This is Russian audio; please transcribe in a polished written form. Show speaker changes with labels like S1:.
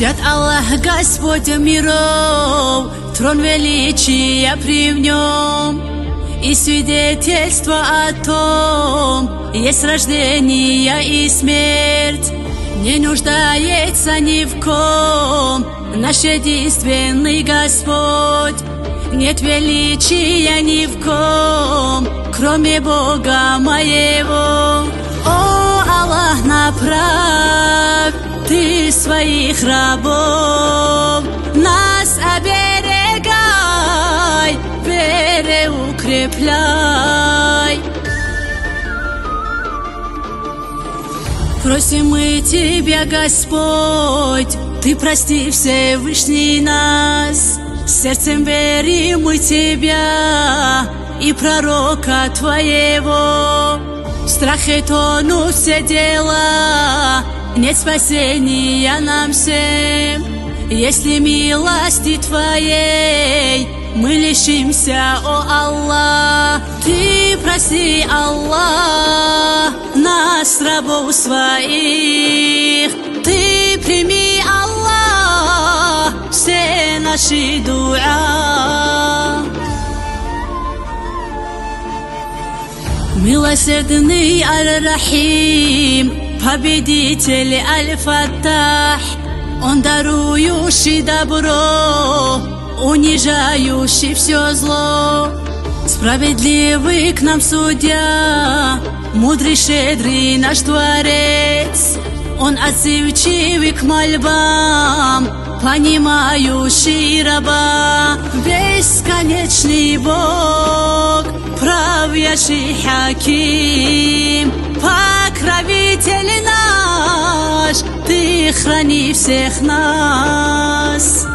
S1: Свят Аллах, Господь миров, трон величия при Нем, и свидетельство о том, есть рождение и смерть. Не нуждается ни в ком наш единственный Господь. Нет величия ни в ком, кроме Бога моего. О, Аллах, направь Ты своих рабов, нас оберегай, вере укрепляй. Просим мы Тебя, Господь, Ты прости Всевышний нас. Сердцем верим мы Тебя и пророка Твоего. В страхе тонут все дела, нет спасения нам всем. Если милости Твоей мы лишимся, о Аллах, Ты прости, Аллах, нас, рабов своих. Ты прими, Аллах, все наши дуа. Милосердный Аль-Рахим, победитель Аль-Фаттах, Он дарующий добро, унижающий все зло. Справедливый к нам судья, мудрый, щедрый наш Творец. Он отзывчивый к мольбам, понимающий раба. Бесконечный Бог, правящий Хаким, покровитель наш, Ты храни всех нас.